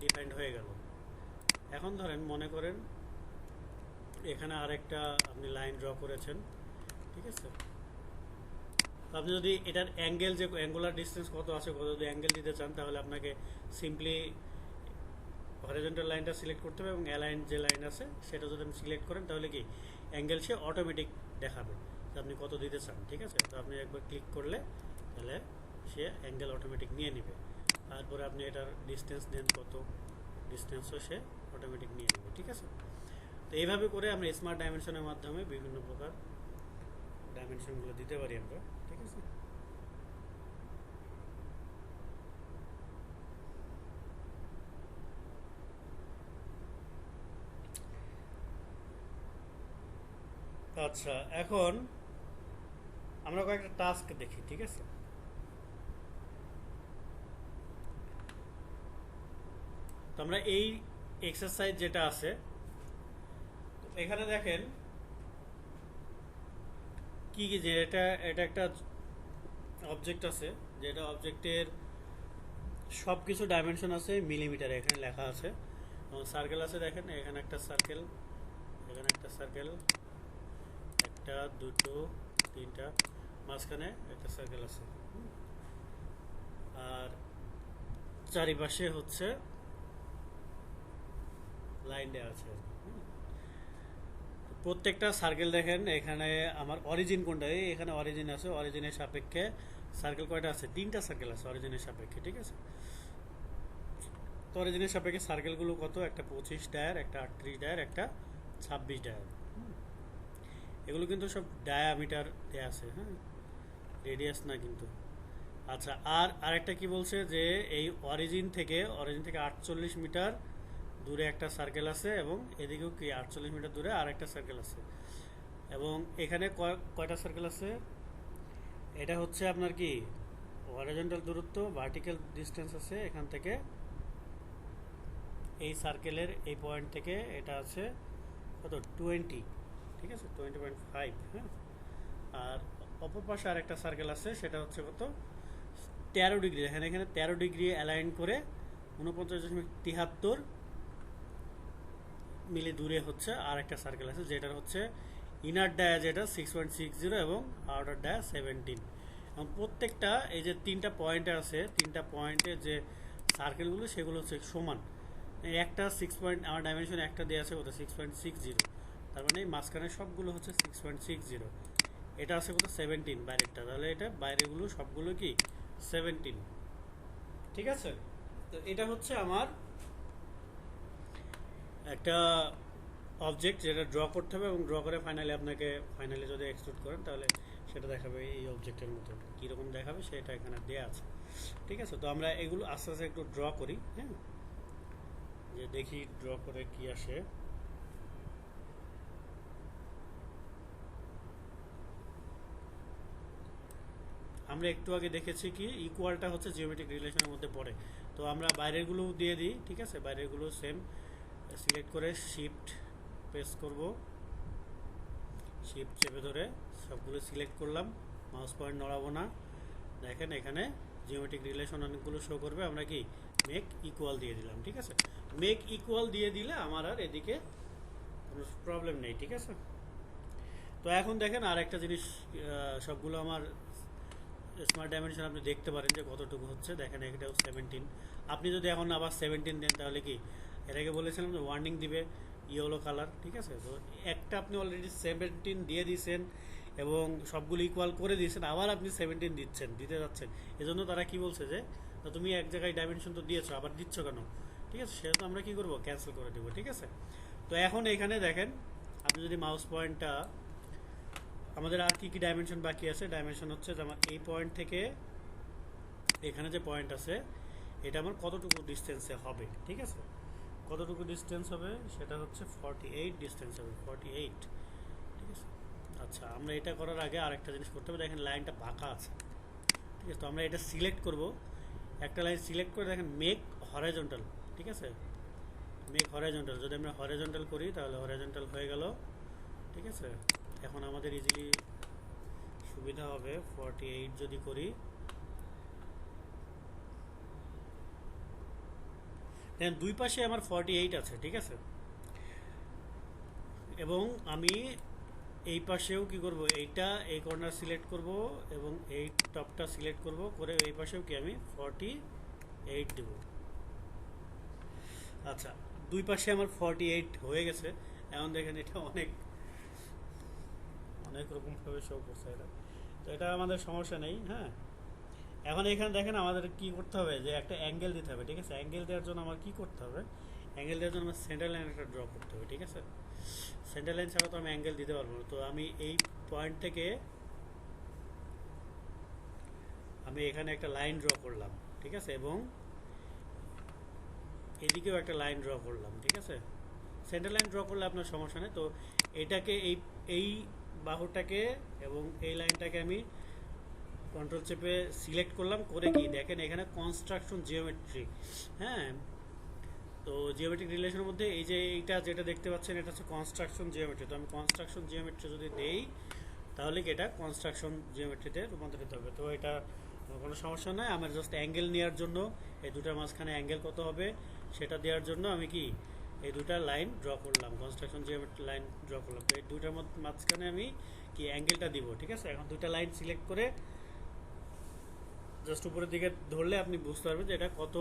[SPEAKER 1] ডিফাইন্ড হয়ে গেল। এখন ধরেন মনে করেন এখানে আরেকটা আপনি লাইন ড্র করেছেন, ঠিক আছে। তো আপনি যদি এটার অ্যাঙ্গেল, যে অ্যাঙ্গুলার ডিস্টেন্স কত আছে, কত যদি অ্যাঙ্গেল দিতে চান, তাহলে আপনাকে সিম্পলি হরিজন্টাল লাইনটা সিলেক্ট করতে হবে এবং অ্যালাইন যে লাইন আছে সেটা যদি আপনি সিলেক্ট করেন তাহলে কি অ্যাঙ্গেল সে অটোমেটিক দেখাবে যে আপনি কত দিতে চান, ঠিক আছে। তো আপনি একবার ক্লিক করলে তাহলে সে অ্যাঙ্গেল অটোমেটিক নিয়ে নেবে। তারপরে আপনি এটার ডিস্টেন্স দেন, কত ডিস্টেন্সও সে অটোমেটিক নিয়ে নেবে, ঠিক আছে। তো এইভাবে করে আমরা স্মার্ট ডাইমেনশনের মাধ্যমে বিভিন্ন প্রকার ডাইমেনশনগুলো দিতে পারি আমরা, ঠিক আছে। আচ্ছা, এখন আমরা কয়েকটা টাস্ক দেখি, ঠিক আছে। তো আমরা এই এক্সারসাইজ যেটা আছে, এখানে দেখেন কি কি, যে এটা একটা অবজেক্ট আছে, যেটা অবজেক্টের সব কিছু ডাইমেনশন আছে মিলিমিটারে, এখানে লেখা আছে। এবং সার্কেল আছে, দেখেন এখানে একটা সার্কেল, এখানে একটা সার্কেল, একটা, দুটো, তিনটা, মাঝখানে একটা সার্কেল আছে, আর চারিপাশে হচ্ছে লাইন দেওয়া আছে। প্রত্যেকটা সার্কেল দেখেন এখানে আমার অরিজিন কোনটা, এখানে অরিজিন আছে, অরিজিনের সাপেক্ষে সার্কেল কয়টা আছে, 3টা সার্কেল আছে অরিজিনের সাপেক্ষে, ঠিক আছে। তো অরিজিনের সাপেক্ষে সার্কেলগুলো কত, একটা 25 ডায়ার, একটা 38 ডায়ার, একটা 26 ডায়া। এগুলো কিন্তু সব ডায়ামিটার দেয়া আছে, হ্যাঁ, রেডিয়াস না কিন্তু। আচ্ছা, আর আরেকটা কি বলছে যে এই অরিজিন থেকে 48 মিটার দূরে একটা সার্কেল আছে, এবং এদিকেও কি 48 মিটার দূরে আর একটা সার্কেল আছে। এবং এখানে কয়টা সার্কেল আছে? এটা হচ্ছে আপনার কি হরিজন্টাল দূরত্ব, ভার্টিক্যাল ডিস্টেন্স আছে এখান থেকে, এই সার্কেলের এই পয়েন্ট থেকে এটা আছে কত 20, ঠিক আছে, 20.5, হ্যাঁ। আর অপর পাশে আরেকটা সার্কেল আছে, সেটা হচ্ছে কত 13 ডিগ্রি। এখানে 13 ডিগ্রি অ্যালাইন করে 49.73 মিলি দূরে হচ্ছে আর একটা সার্কেল আছে, যেটার হচ্ছে ইনার ডায়া যেটা 6.60 এবং আউটার ডায়া 17। এবং প্রত্যেকটা এই যে তিনটা পয়েন্টে আছে, তিনটা পয়েন্টে যে সার্কেলগুলো সেগুলো হচ্ছে সমান। একটা 6 আমার ডাইমেনশন একটা দেওয়া আছে কত 6.60, তার মানে এই মাঝখানে সবগুলো হচ্ছে 6.60। এটা আছে কত 17 বাইরেরটা, তাহলে এটা বাইরেগুলো সবগুলো কি 17, ঠিক আছে। তো এটা হচ্ছে আমার একটা অবজেক্ট যেটা ড্র করতে হবে, এবং ড্র করে ফাইনালি যদি এক্সট্রুড করেন তাহলে সেটা দেখাবে এই অবজেক্টের মতো। কীরকম দেখাবে সেটা এখানে দেওয়া আছে, ঠিক আছে। তো আমরা এগুলো আস্তে আস্তে একটু ড্র করি, হ্যাঁ, যে দেখি ড্র করে কি আসে। আমরা একটু আগে দেখেছি কি ইকুয়ালটা হচ্ছে জিওমেট্রিক রিলেশনের মধ্যে পড়ে। তো আমরা বাইরেরগুলো দিয়ে দিই, ঠিক আছে। বাইরেরগুলো সেম সিলেক্ট করে শিফট প্রেস করব, শিফট চেপে ধরে সবগুলো সিলেক্ট করলাম, মাউস পয়েন্ট নড়াবো না। দেখেন এখানে জিওমেট্রিক রিলেশন অনেকগুলো শো করবে। আমরা কি মেক ইকুয়াল দিয়ে দিলাম, ঠিক আছে। মেক ইকুয়াল দিয়ে দিলে আমার আর এদিকে কোনো প্রবলেম নেই, ঠিক আছে। তো এখন দেখেন আর একটা জিনিস, সবগুলো আমার স্মার্ট ডাইমেনশন আপনি দেখতে পারেন যে কতটুকু হচ্ছে। দেখেন এটাও 17। আপনি যদি এখন আবার 17 দেন তাহলে কি, এর আগে বলেছিলাম যে ওয়ার্নিং দিবে ইয়েলো কালার, ঠিক আছে। তো একটা আপনি অলরেডি 17 দিয়ে দিয়েছেন এবং সবগুলো ইকুয়াল করে দিয়েছেন, আবার আপনি 17 দিতে যাচ্ছেন। এজন্য তারা কি বলছে যে তুমি এক জায়গায় ডাইমেনশন তো দিয়েছো, আবার দিচ্ছ কেন, ঠিক আছে। সেহেতু আমরা কি করব, ক্যান্সেল করে দেবো, ঠিক আছে। তো এখন এখানে দেখেন আপনি যদি মাউস পয়েন্টটা, আমাদের আর কি কি ডাইমেনশন বাকি আছে। ডাইমেনশন হচ্ছে যে আমার এই পয়েন্ট থেকে এখানে যে পয়েন্ট আছে এটা আমার কতটুকু ডিস্টেন্সে হবে, ঠিক আছে। কতটুকু ডিস্টেন্স হবে সেটা হচ্ছে 48 ডিস্টেন্স হবে, 48, ঠিক আছে। আচ্ছা, আমরা এটা করার আগে আরেকটা জিনিস করতে হবে। দেখেন লাইনটা বাঁকা আছে, ঠিক আছে। তো আমরা এটা সিলেক্ট করব, একটা লাইন সিলেক্ট করে দেখেন মেক হরাইজন্টাল, ঠিক আছে। মেক হরাইজন্টাল, যদি আমরা হরাইজন্টাল করি তাহলে হরাইজন্টাল হয়ে গেল, ঠিক আছে। এখন আমাদের ইজিলি সুবিধা হবে 48 যদি করি, দেখেন দুই পাশে আমার 48 আছে, ঠিক আছে। এবং আমি এই পাশেও কি করব, এই কর্নার সিলেক্ট করব এবং এই টপটা সিলেক্ট করব, করে এই পাশেও কি আমি 48 দেব। আচ্ছা, দুই পাশে আমার 48 হয়ে গেছে। এখন দেখেন এটা অনেক রকমভাবে শো করছে এটা, তো এটা আমাদের সমস্যা নেই, হ্যাঁ। এখন এখানে দেখেন আমাদের কি করতে হবে, যে একটা অ্যাঙ্গেল দিতে হবে, ঠিক আছে। অ্যাঙ্গেল দেওয়ার জন্য আমার কি করতে হবে, অ্যাঙ্গেল দেওয়ার জন্য আমার সেন্টার লাইন একটা ড্র করতে হবে, ঠিক আছে। সেন্টার লাইন ছাড়া তো আমি অ্যাঙ্গেল দিতে পারবো না। তো আমি এই পয়েন্ট থেকে আমি এখানে একটা লাইন ড্র করলাম, ঠিক আছে, এবং এদিকেও একটা লাইন ড্র করলাম, ঠিক আছে। সেন্টার লাইন ড্র করলে আপনার সমস্যা নেই। তো এটাকে এই বাহুটাকে এবং এই লাইনটাকে আমি কন্ট্রোল চেপে সিলেক্ট করলাম, করে কি দেখেন এখানে কনস্ট্রাকশন জিওমেট্রি, হ্যাঁ। তো জিওমেট্রিক রিলেশনের মধ্যে এই যে এইটা যেটা দেখতে পাচ্ছেন এটা হচ্ছে কনস্ট্রাকশন জিওমেট্রি। তো আমি কনস্ট্রাকশন জিওমেট্রি যদি দেই তাহলে কি এটা কনস্ট্রাকশন জিওমেট্রিতে রূপান্তরিত হবে। তো এটা কোনো সমস্যা নয়। আমার জাস্ট অ্যাঙ্গেল নেওয়ার জন্য, এই দুটার মাঝখানে অ্যাঙ্গেল কত হবে সেটা দেওয়ার জন্য আমি কি এই দুটা লাইন ড্র করলাম, কনস্ট্রাকশন জিওমেট্রি লাইন ড্র করলাম। তো এই দুটার মাঝখানে আমি কি অ্যাঙ্গেলটা দিব, ঠিক আছে। এখন দুটা লাইন সিলেক্ট করে জাস্ট উপরের দিকে ধরলে আপনি বুঝতে পারবেন যে এটা কত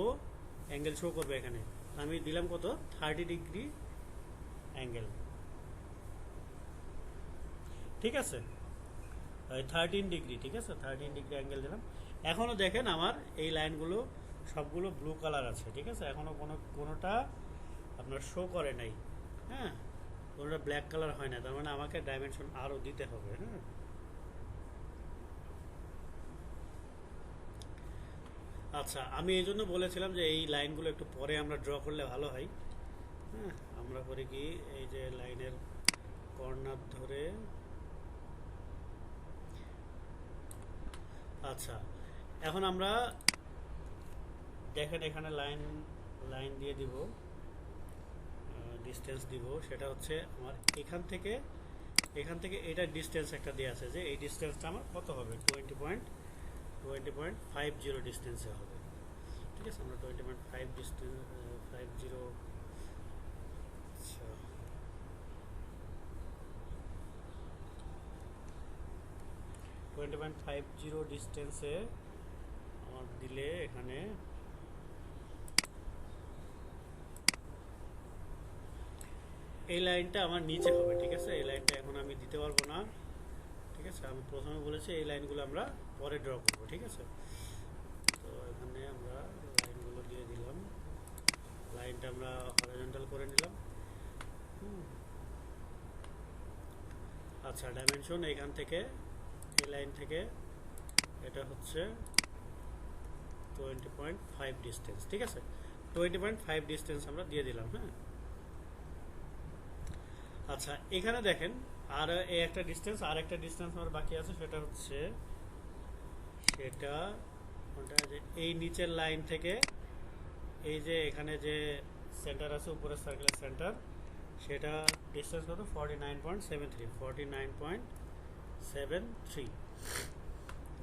[SPEAKER 1] অ্যাঙ্গেল শো করবে। এখানে আমি দিলাম কত 30 ডিগ্রি অ্যাঙ্গেল, ঠিক আছে, 13 ডিগ্রি, ঠিক আছে, 13 ডিগ্রি অ্যাঙ্গেল দিলাম। এখনও দেখেন আমার এই লাইনগুলো সবগুলো ব্লু কালার আছে, ঠিক আছে। এখনও কোনোটা আপনার শো করে নাই, হ্যাঁ। কোনোটা ব্ল্যাক কালার হয় না, তার মানে আমাকে ডাইমেনশন আরও দিতে হবে। হ্যাঁ, আচ্ছা, আমি এই জন্য বলেছিলাম যে এই লাইনগুলো একটু পরে আমরা ড্র করলে ভালো হয়। হ্যাঁ, আমরা করি কি, এই যে লাইনের কর্নার ধরে, আচ্ছা, এখন আমরা দেখেন এখানে লাইন লাইন দিয়ে দিব, ডিস্টেন্স দিব, সেটা হচ্ছে আমার এখান থেকে এটার ডিস্টেন্স একটা দেওয়া আছে, যে এই ডিস্টেন্সটা আমার কত হবে, 20.50 ডিস্টেন্সে হবে। ঠিক আছে, আমরা 20.5 ডিস্টেন্স, 50, আচ্ছা, 20.50 ডিস্টেন্সে আমার দিলে এখানে এই লাইনটা আমার নিচে হবে। ঠিক আছে, এই লাইনটা এখন আমি দিতে পারবো না। ঠিক আছে, আমি প্রথমে বলেছি এই লাইনগুলো আমরা পরে ড্র করবো। ঠিক আছে, তো এখানে আমরা লাইনগুলো দিয়ে দিলাম, লাইনটা আমরা হরিজন্টাল করে নিলাম। আচ্ছা, ডাইমেনশন এখান থেকে, এই লাইন থেকে এটা হচ্ছে 20.5 ডিস্টেন্স। ঠিক আছে, 20.5 ডিস্টেন্স আমরা দিয়ে দিলাম। হ্যাঁ, আচ্ছা, এখানে দেখেন আর এই একটা ডিস্টেন্স, আর একটা ডিস্টেন্স আমার বাকি আছে, সেটা হচ্ছে সেটা ওটা যে এই নিচের লাইন থেকে এই যে এখানে যে সেন্টার আছে, উপরের সার্কেলের সেন্টার, সেটা ডিস্টেন্স কত, 49.73।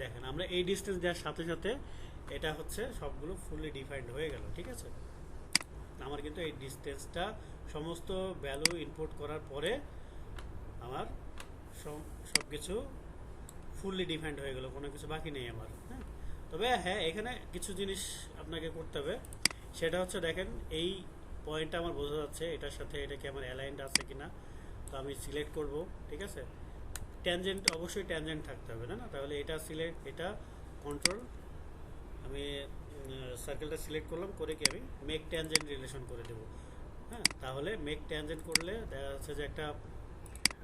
[SPEAKER 1] দেখেন আমরা এই ডিস্টেন্স দেওয়ার সাথে সাথে এটা হচ্ছে সবগুলো ফুললি ডিফাইন্ড হয়ে গেল। ঠিক আছে, আমার কিন্তু এই ডিস্টেন্সটা সমস্ত ভ্যালু ইনপুট করার পরে আমার সব কিছু ফুললি ডিফাইন্ড হয়ে গেল, কোনো কিছু বাকি নেই আমার। হ্যাঁ, তবে হ্যাঁ, এখানে কিছু জিনিস আপনাকে করতে হবে, সেটা হচ্ছে দেখেন এই পয়েন্টটা আমার বোঝা যাচ্ছে এটার সাথে এটা কি আমার অ্যালাইন্ড আছে কিনা, তো আমি সিলেক্ট করব। ঠিক আছে, ট্যানজেন্ট অবশ্যই ট্যানজেন্ট থাকতে হবে, না তাহলে এটা সিলেক্ট, এটা কন্ট্রোল, আমি সার্কেলটা সিলেক্ট করলাম, করে কি আমি মেক ট্যানজেন্ট রিলেশন করে দেবো। হ্যাঁ, তাহলে মেক ট্যানজেন্ট করলে দেখা যাচ্ছে যে একটা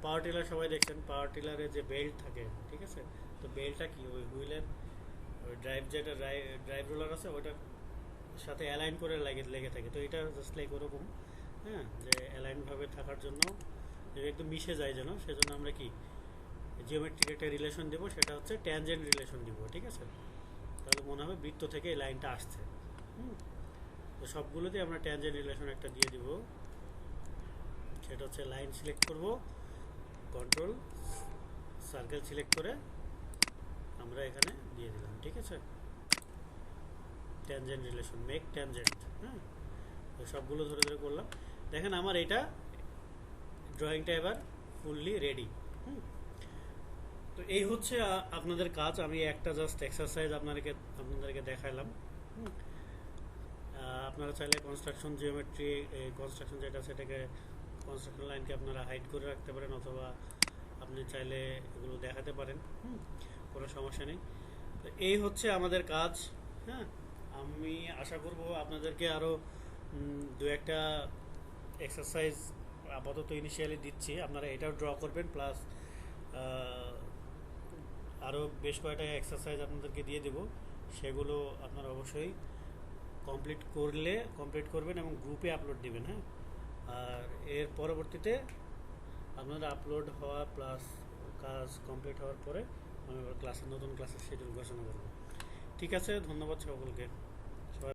[SPEAKER 1] পাওয়ার টিলার, সবাই দেখছেন পাওয়ার টিলারে যে বেল্ট থাকে। ঠিক আছে, তো বেল্টটা কি ওই হুইলের ওই ড্রাইভ, যেটা ড্রাইভ রোলার আছে ওইটার সাথে অ্যালাইন করে লেগে থাকে, তো এটা জাস্ট লাইক ওরকম। হ্যাঁ, যে অ্যালাইনভাবে থাকার জন্য একদম মিশে যায় যেন, সেজন্য আমরা কি জিওমেট্রিক একটা রিলেশন দেবো, সেটা হচ্ছে ট্যানজেন্ট রিলেশন দিব। ঠিক আছে, তাহলে মনে হবে বৃত্ত থেকে এই লাইনটা আসছে। তো সবগুলোতে আমরা ট্যানজেন্ট রিলেশন একটা দিয়ে দিব, সেটা হচ্ছে লাইন সিলেক্ট করব, কন্ট্রোল সার্কেল সিলেক্ট করে আমরা এখানে দিয়ে দিলাম। ঠিক আছে, ট্যানজেন্ট রিলেশন, মেক ট্যানজেন্ট। হ্যাঁ, তো সবগুলো ধরে ধরে করলাম। দেখেন আমার এটা ড্রয়িংটা এবার ফুললি রেডি। তো এই হচ্ছে আপনাদের কাজ। আমি একটা জাস্ট এক্সারসাইজ আপনাদেরকে দেখাইলাম। আপনারা চাইলে কনস্ট্রাকশন জিওমেট্রি, কনস্ট্রাকশন যেটা সেটাকে কনস্ট্রাকশন লাইনকে আপনারা হাইড করে রাখতে পারেন, অথবা আপনি চাইলে এগুলো দেখাতে পারেন। কোনো সমস্যা নেই। তো এই হচ্ছে আমাদের কাজ। হ্যাঁ, আমি আশা করব আপনাদেরকে আরও দু একটা এক্সারসাইজ আপাতত ইনিশিয়ালি দিচ্ছি, আপনারা এটাও ড্র করবেন, প্লাস আরও বেশ কয়েকটা এক্সারসাইজ আপনাদেরকে দিয়ে দেব, সেগুলো আপনারা অবশ্যই কমপ্লিট করবেন এবং গ্রুপে আপলোড দিবেন। হ্যাঁ, আর এর পরবর্তীতে আপনারা আপলোড হওয়া প্লাস কাজ কমপ্লিট হওয়ার পরে আমি নতুন ক্লাসের শিডিউল ঘোষণা করব। ঠিক আছে, ধন্যবাদ সকলকে।